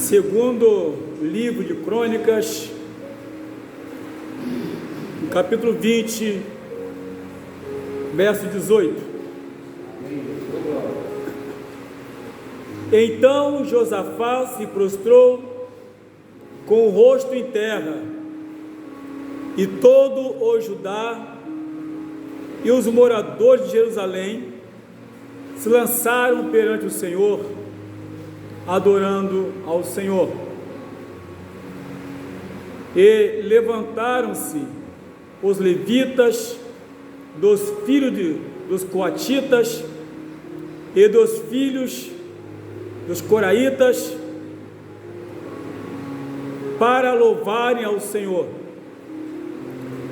Segundo livro de Crônicas, no capítulo 20, verso 18. Então Josafá se prostrou com o rosto em terra, e todo o Judá e os moradores de Jerusalém se lançaram perante o Senhor, adorando ao Senhor. E levantaram-se os levitas, dos filhos dos coatitas e dos filhos dos coraitas, para louvarem ao Senhor,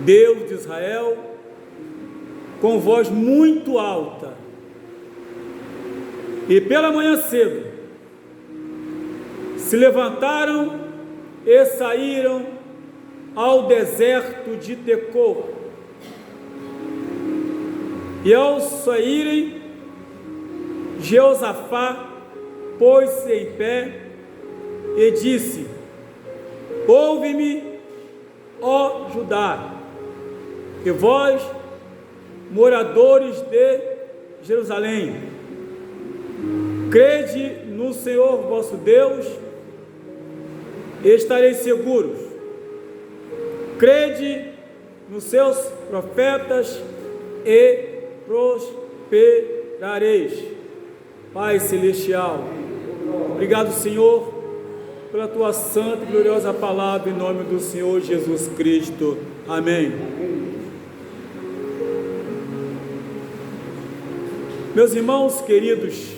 Deus de Israel, com voz muito alta. E pela manhã cedo se levantaram e saíram ao deserto de Tecor. E ao saírem, Josafá pôs-se em pé e disse: ouve-me, ó Judá, e vós, moradores de Jerusalém, crede no Senhor vosso Deus, e estareis seguros. Crede nos seus profetas e prosperareis. Pai celestial, obrigado, Senhor, pela tua santa e gloriosa palavra, em nome do Senhor Jesus Cristo. Amém. Meus irmãos queridos,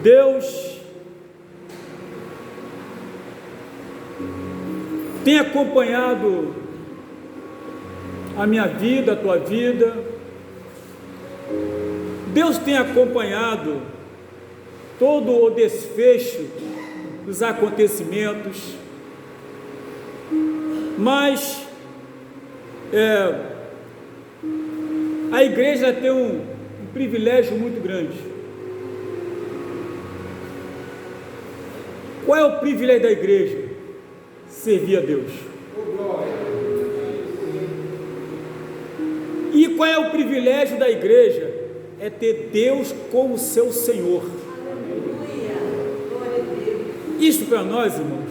Deus tem acompanhado a minha vida, a tua vida. Deus tem acompanhado todo o desfecho dos acontecimentos, mas a igreja tem um privilégio muito grande. Qual é o privilégio da igreja? Servir a Deus. E qual é o privilégio da igreja? É ter Deus como seu Senhor. Isso para nós, irmãos,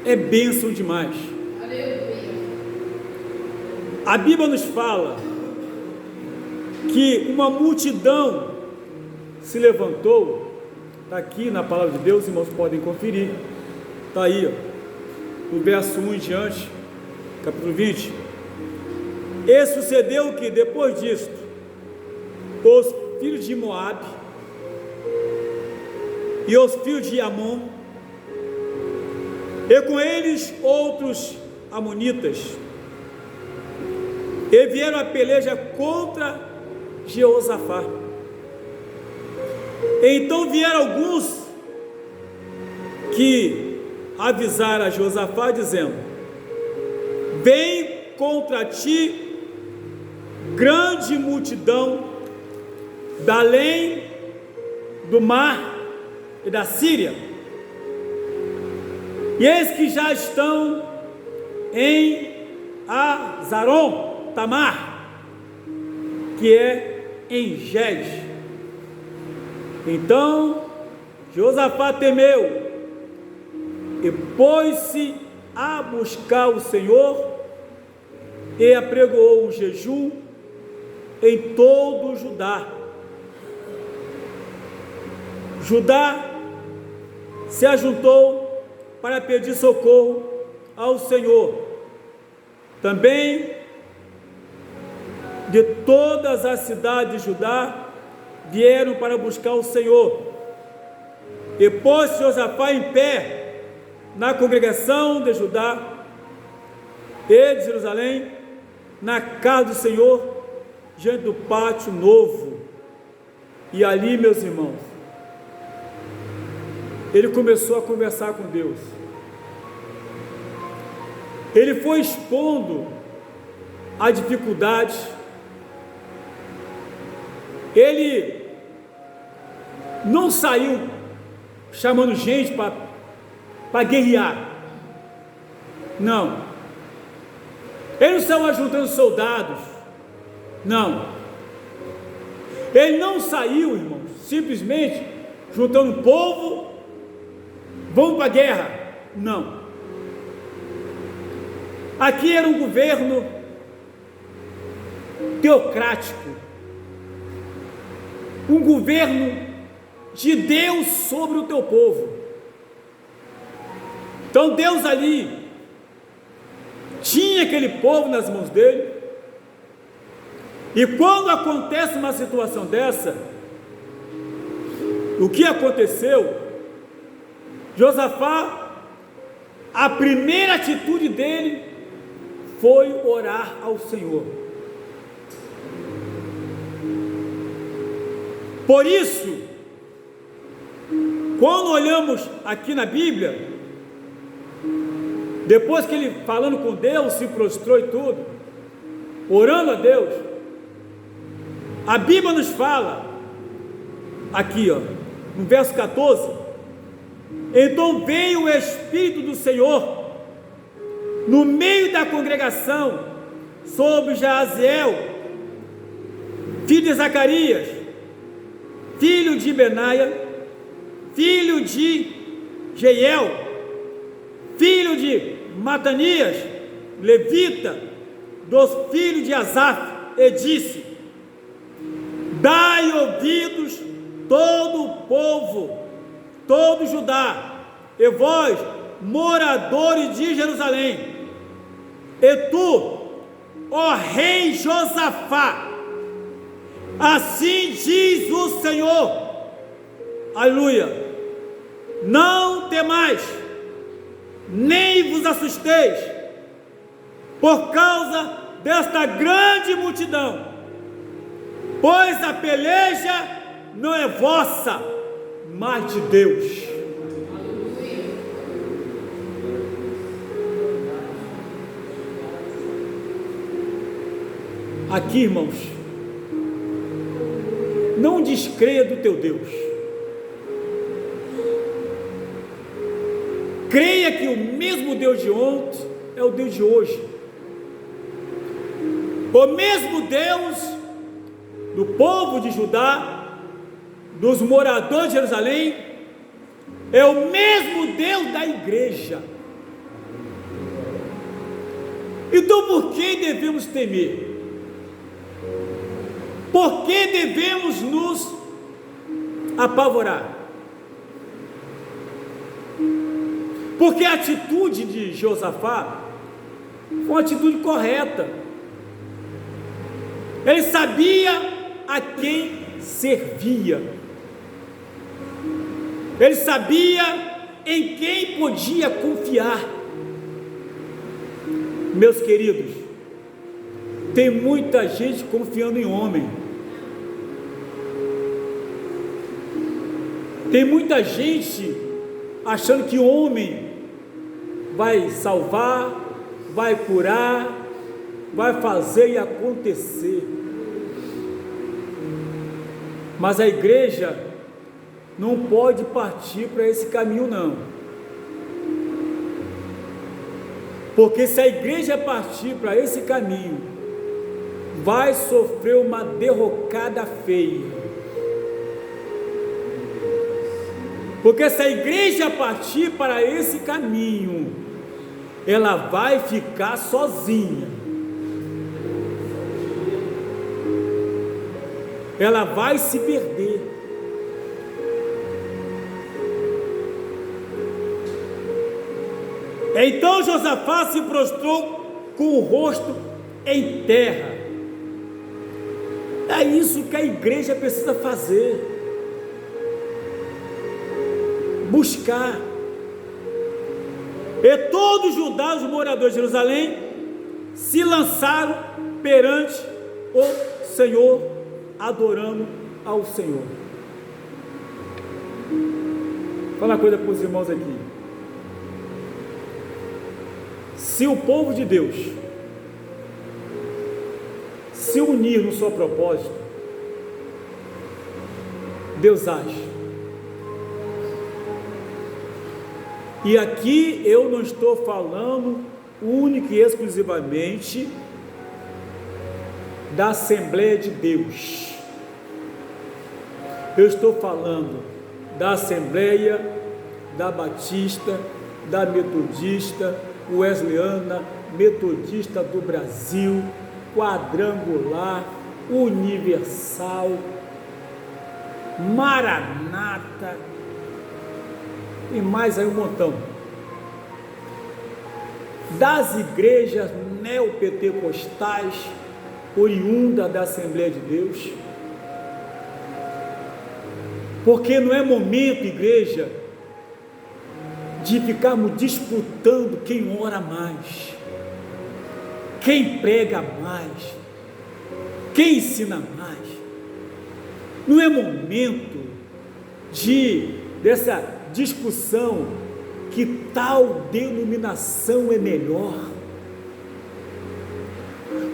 é bênção demais. A Bíblia nos fala que uma multidão se levantou. Está aqui na palavra de Deus, irmãos podem conferir. Está aí, ó, no verso 1 em diante, capítulo 20. E sucedeu que depois disto, os filhos de Moabe e os filhos de Amon, e com eles outros amonitas, e vieram a peleja contra Jeosafá. Então vieram alguns que avisaram a Josafá, dizendo: vem contra ti grande multidão da além do mar e da Síria, e eis que já estão em Azaron Tamar, que é em Gede. Então Josafá temeu e pôs-se a buscar o Senhor, e apregoou um jejum em todo o Judá. Judá se ajuntou para pedir socorro ao Senhor. Também de todas as cidades de Judá vieram para buscar o Senhor. E pôs-se Josafá em pé na congregação de Judá e de Jerusalém, na casa do Senhor, diante do pátio novo. E ali, meus irmãos, ele começou a conversar com Deus. Ele foi expondo a dificuldade. Ele não saiu chamando gente para guerrear, não. Ele não saiu ajuntando soldados, não. Ele não saiu, irmãos, simplesmente juntando o povo, vamos para a guerra, não. Aqui era um governo teocrático, um governo de Deus sobre o teu povo. Então Deus ali tinha aquele povo nas mãos dele, e quando acontece uma situação dessa, o que aconteceu? Josafá, a primeira atitude dele foi orar ao Senhor. Por isso, quando olhamos aqui na Bíblia, depois que ele falando com Deus, se prostrou e tudo, orando a Deus, a Bíblia nos fala, aqui no verso 14, então veio o Espírito do Senhor no meio da congregação sobre Jaziel, filho de Zacarias, filho de Benaia, filho de Jeiel, filho de Matanias, levita, dos filhos de Asaf, e disse: dai ouvidos todo o povo, todo Judá, e vós, moradores de Jerusalém, e tu, ó rei Josafá, assim diz o Senhor, aleluia, não temais, nem vos assusteis, por causa desta grande multidão, pois a peleja não é vossa, mas de Deus. Aqui, irmãos, não descreia do teu Deus, creia que o mesmo Deus de ontem é o Deus de hoje, o mesmo Deus do povo de Judá, dos moradores de Jerusalém, é o mesmo Deus da igreja. Então por que devemos temer? Por que devemos nos apavorar? Porque a atitude de Josafá foi uma atitude correta. Ele sabia a quem servia, ele sabia em quem podia confiar. Meus queridos, tem muita gente confiando em homem, tem muita gente achando que homem vai salvar, vai curar, vai fazer e acontecer. Mas a igreja não pode partir para esse caminho, não. Porque se a igreja partir para esse caminho, vai sofrer uma derrocada feia. Porque se a igreja partir para esse caminho, ela vai ficar sozinha. Ela vai se perder. Então Josafá se prostrou com o rosto em terra. É isso que a igreja precisa fazer: buscar. E todos os judeus, os moradores de Jerusalém, se lançaram perante o Senhor, adorando ao Senhor. Vou falar uma coisa para os irmãos aqui. Se o povo de Deus se unir no seu propósito, Deus age. E aqui eu não estou falando única e exclusivamente da Assembleia de Deus. Eu estou falando da Assembleia, da Batista, da Metodista, Wesleyana, Metodista do Brasil, Quadrangular, Universal, Maranata e mais aí um montão. Das igrejas neopentecostais, oriunda da Assembleia de Deus, porque não é momento, igreja, de ficarmos disputando quem ora mais, quem prega mais, quem ensina mais. Não é momento dessa discussão que tal denominação é melhor,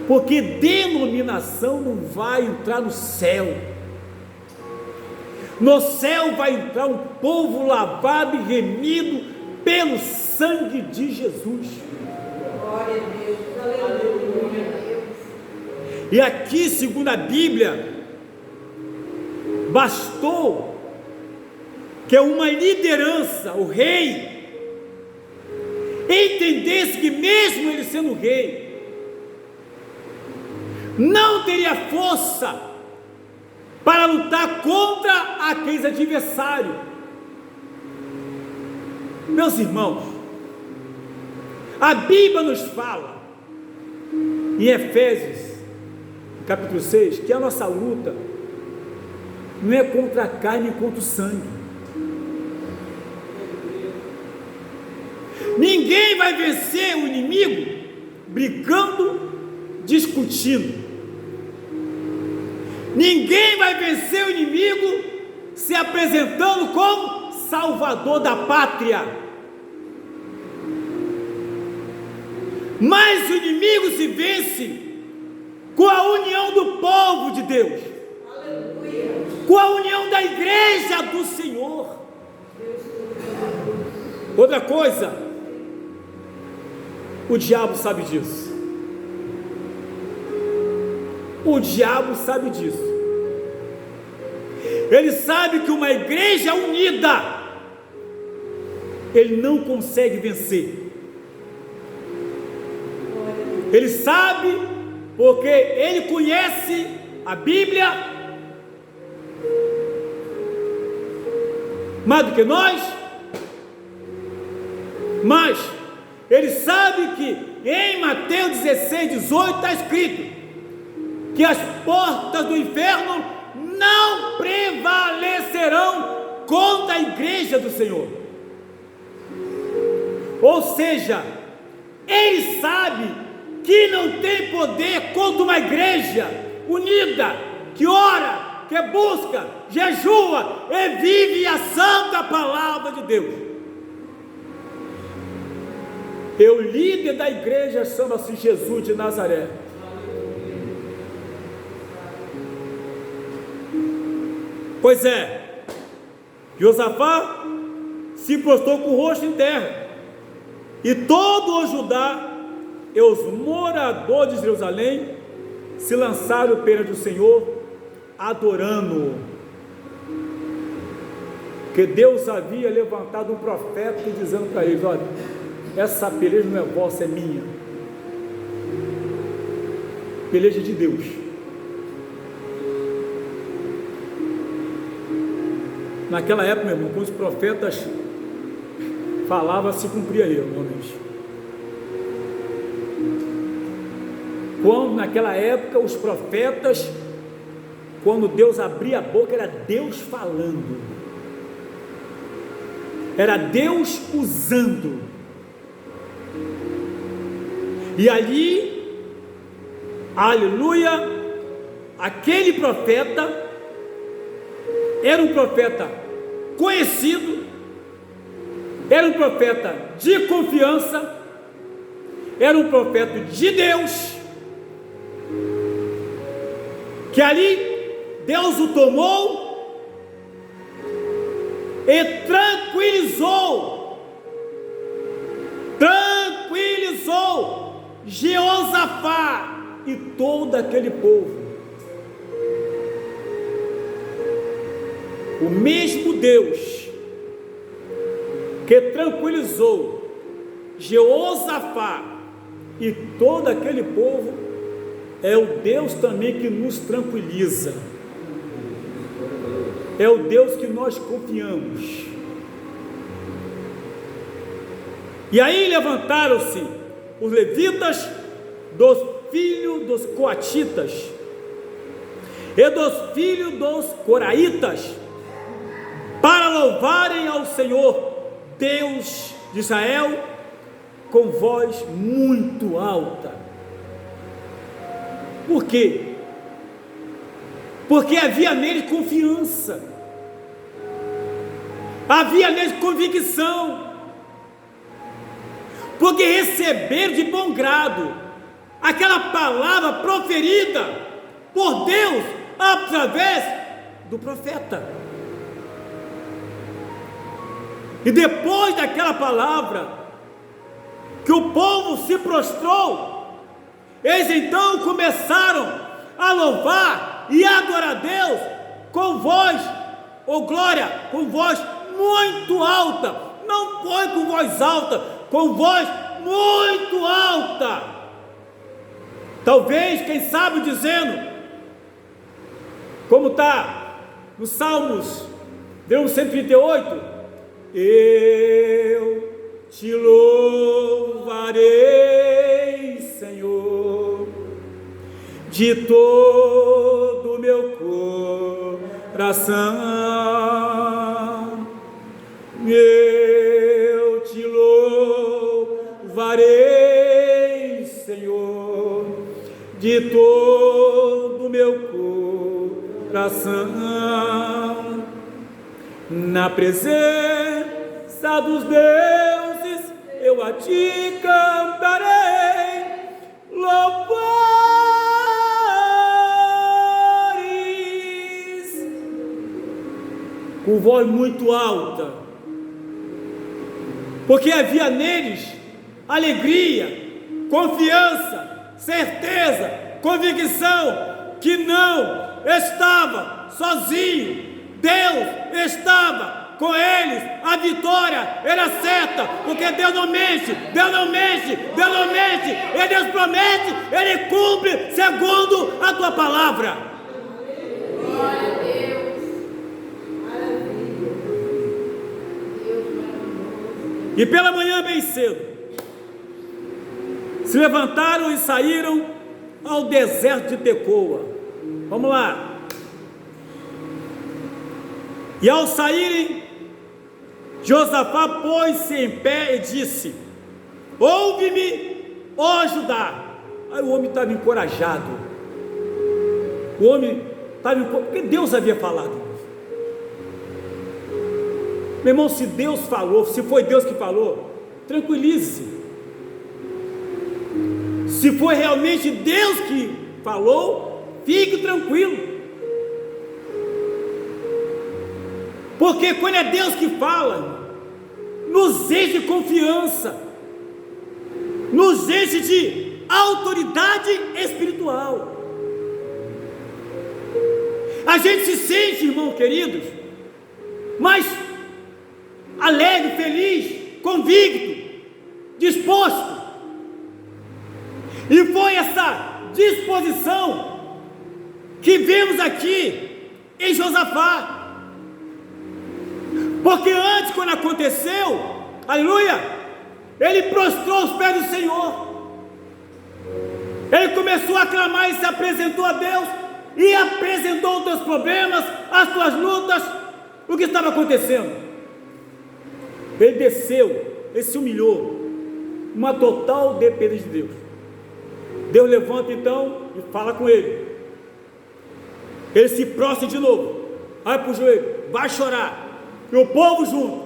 porque denominação não vai entrar no céu. No céu vai entrar um povo lavado e remido pelo sangue de Jesus. Glória a Deus, aleluia. E aqui, segundo a Bíblia, bastou que uma liderança, o rei, entendesse que mesmo ele sendo rei, não teria força para lutar contra aqueles adversários. Meus irmãos, a Bíblia nos fala em Efésios capítulo 6 que a nossa luta não é contra a carne e contra o sangue. Ninguém vai vencer o inimigo brigando, discutindo. Ninguém vai vencer o inimigo se apresentando como salvador da pátria. Mas o inimigo se vence com a união do povo de Deus, aleluia, com a união da igreja do Senhor. Outra coisa, o diabo sabe disso. O diabo sabe disso. Ele sabe que uma igreja unida ele não consegue vencer. Ele sabe, porque ele conhece a Bíblia mais do que nós, mas ele sabe que em Mateus 16, 18 está escrito que as portas do inferno não prevalecerão contra a igreja do Senhor. Ou seja, ele sabe que não tem poder contra uma igreja unida, que ora, que busca, jejua e vive a santa palavra de Deus. E o líder da igreja chama-se Jesus de Nazaré. Pois é, Josafá se prostrou com o rosto em terra, e todo o Judá e os moradores de Jerusalém se lançaram perante o Senhor, adorando-o, que Deus havia levantado um profeta dizendo para eles: olha, essa peleja não é vossa, é minha, peleja de Deus. Naquela época, meu irmão, quando os profetas falavam, se cumpria realmente. Quando naquela época os profetas, quando Deus abria a boca, era Deus falando, era Deus usando. E ali, aleluia, aquele profeta era um profeta conhecido, era um profeta de confiança, era um profeta de Deus, que ali Deus o tomou e tranquilizou Jeosafá e todo aquele povo. O mesmo Deus que tranquilizou Jeosafá e todo aquele povo é o Deus também que nos tranquiliza, é o Deus que nós confiamos. E aí levantaram-se os levitas dos filhos dos coatitas e dos filhos dos coraitas para louvarem ao Senhor Deus de Israel com voz muito alta. Por quê? Porque havia nele confiança, havia nele convicção, porque receberam de bom grado aquela palavra proferida por Deus através do profeta. E depois daquela palavra, que o povo se prostrou, eles então começaram a louvar e adorar a Deus com voz, glória, com voz muito alta. Não foi com voz alta, com voz muito alta. Talvez, quem sabe, dizendo, como está no Salmos, Deus 138, eu te louvarei, Senhor, de todo o meu coração. Eu te louvarei, Senhor, de todo o meu coração. Na presença dos deuses eu a ti cantarei louvores, com voz muito alta, porque havia neles alegria, confiança, certeza, convicção que não estava sozinho. Deus estava com eles, a vitória era certa, porque Deus não mente, Deus não mente, Deus não mente, e Deus promete, Ele cumpre segundo a tua palavra. Glória a Deus, maravilha, Deus maravilhoso. E pela manhã bem cedo, se levantaram e saíram ao deserto de Tecoa. Vamos lá. E ao saírem, Josafá pôs-se em pé e disse: ouve-me, ó Judá. Aí o homem estava encorajado, o homem estava encorajado, porque Deus havia falado. Meu irmão, se Deus falou, se foi Deus que falou, tranquilize-se. Se foi realmente Deus que falou, fique tranquilo. Porque quando é Deus que fala, nos enche de confiança, nos enche de autoridade espiritual. A gente se sente, irmão queridos, mais alegre, feliz, convicto, disposto. E foi essa disposição que vemos aqui em Josafá. Porque antes, quando aconteceu, aleluia, ele prostrou os pés do Senhor, ele começou a clamar e se apresentou a Deus, e apresentou os teus problemas, as tuas lutas, o que estava acontecendo. Ele desceu, ele se humilhou, uma total dependência de Deus. Deus levanta então e fala com ele, ele se prostra de novo, vai para o joelho, vai chorar, e o povo junto,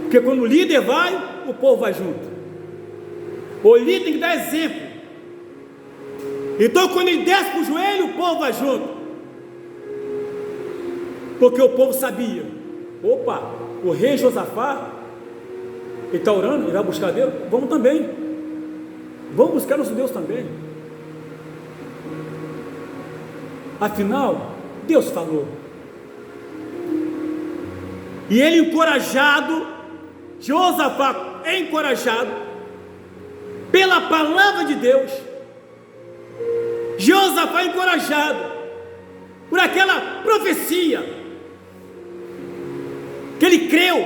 porque quando o líder vai, o povo vai junto. O líder tem que dar exemplo. Então quando ele desce para o joelho, o povo vai junto, porque o povo sabia, opa, o rei Josafá, ele está orando, ele vai buscar Deus, vamos também. Vamos buscar nosso Deus também. Afinal, Deus falou. E ele encorajado, Josafá encorajado pela palavra de Deus, Josafá encorajado por aquela profecia que ele creu,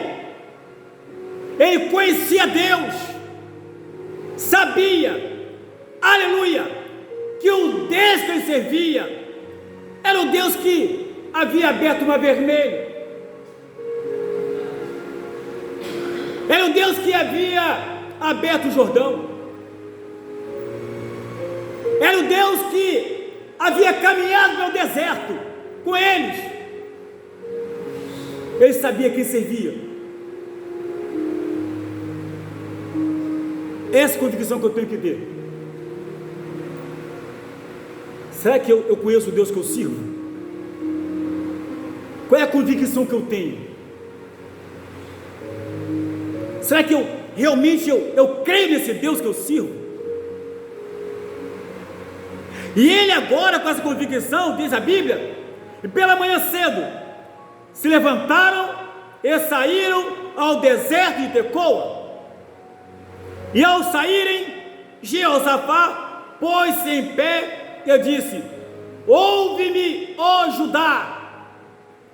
ele conhecia Deus, sabia, aleluia, que o Deus que ele servia era o Deus que havia aberto o mar vermelho, era o Deus que havia aberto o Jordão, era o Deus que havia caminhado pelo deserto com eles. Ele sabia quem servia. Essa convicção que eu tenho que ter. Será que eu conheço o Deus que eu sirvo? Qual é a convicção que eu tenho? Será que eu realmente creio nesse Deus que eu sirvo? E ele agora, com essa convicção, diz a Bíblia, e pela manhã cedo se levantaram e saíram ao deserto de Tecoa. E ao saírem, Jeosafá pôs-se em pé e disse: ouve-me, ó Judá,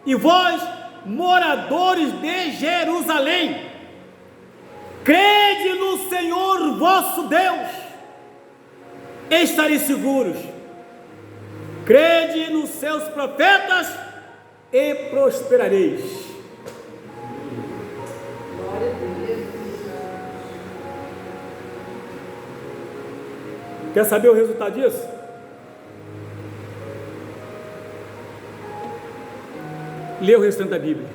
e vós, moradores de Jerusalém, crede no Senhor vosso Deus, estareis seguros, crede nos seus profetas e prosperareis. Quer saber o resultado disso? Lê o restante da Bíblia.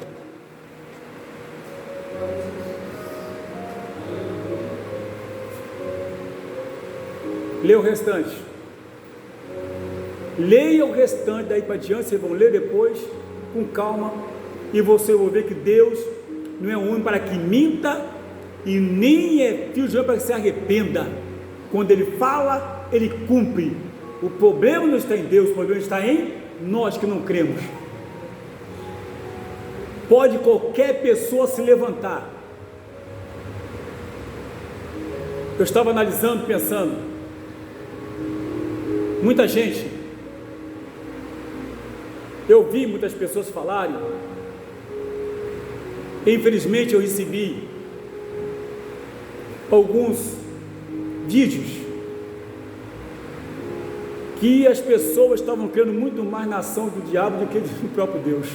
Lê o restante. Leia o restante daí para diante. Vocês vão ler depois com calma e você vai ver que Deus não é um homem para que minta e nem é filho de homem para que se arrependa. Quando ele fala, ele cumpre. O problema não está em Deus, o problema está em nós que não cremos. Pode qualquer pessoa se levantar. Eu estava analisando, pensando, muita gente, eu vi muitas pessoas falarem, infelizmente eu recebi alguns vídeos que as pessoas estavam crendo muito mais na ação do diabo do que do próprio Deus.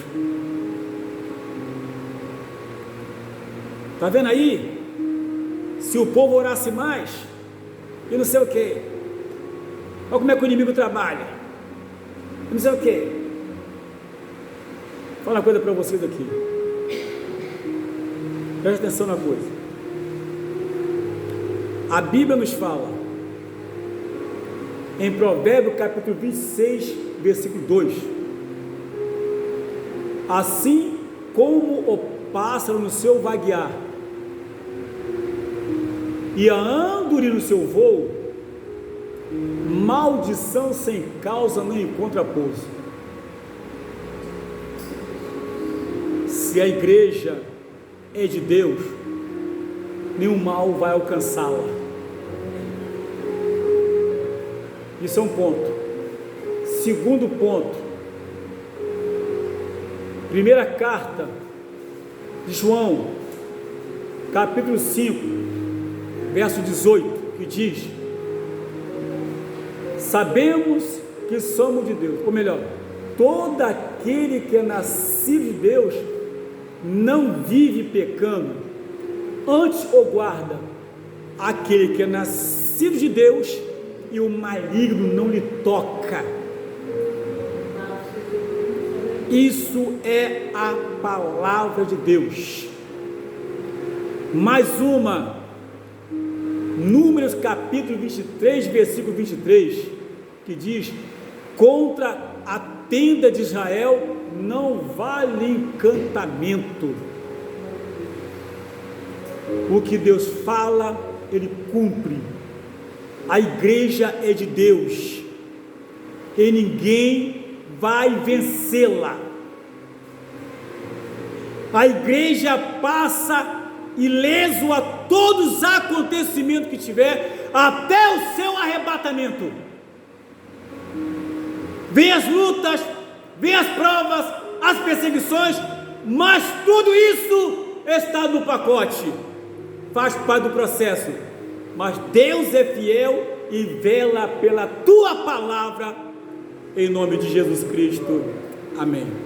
Está vendo aí? Se o povo orasse mais, e não sei o que, olha como é que o inimigo trabalha, e não sei o que. Vou falar uma coisa para vocês aqui, preste atenção na coisa. A Bíblia nos fala, em Provérbios capítulo 26, versículo 2, assim como o pássaro no seu vaguear e a andorinha no seu voo, maldição sem causa não encontra pouso. Se a igreja é de Deus, nenhum mal vai alcançá-la. Isso é um ponto. Segundo ponto, primeira carta de João, capítulo 5, verso 18, que diz: sabemos que somos de Deus, ou melhor, todo aquele que é nascido de Deus não vive pecando, antes o guarda. Aquele que é nascido de Deus e o maligno não lhe toca. Isso é a palavra de Deus. Mais uma, Números capítulo 23, versículo 23, que diz: contra a tenda de Israel não vale encantamento. O que Deus fala, Ele cumpre. A igreja é de Deus e ninguém vai vencê-la. A igreja passa ileso a todos os acontecimentos que tiver, até o seu arrebatamento. Vem as lutas, vem as provas, as perseguições, mas tudo isso está no pacote, faz parte do processo. Mas Deus é fiel e vela pela tua palavra, em nome de Jesus Cristo. Amém.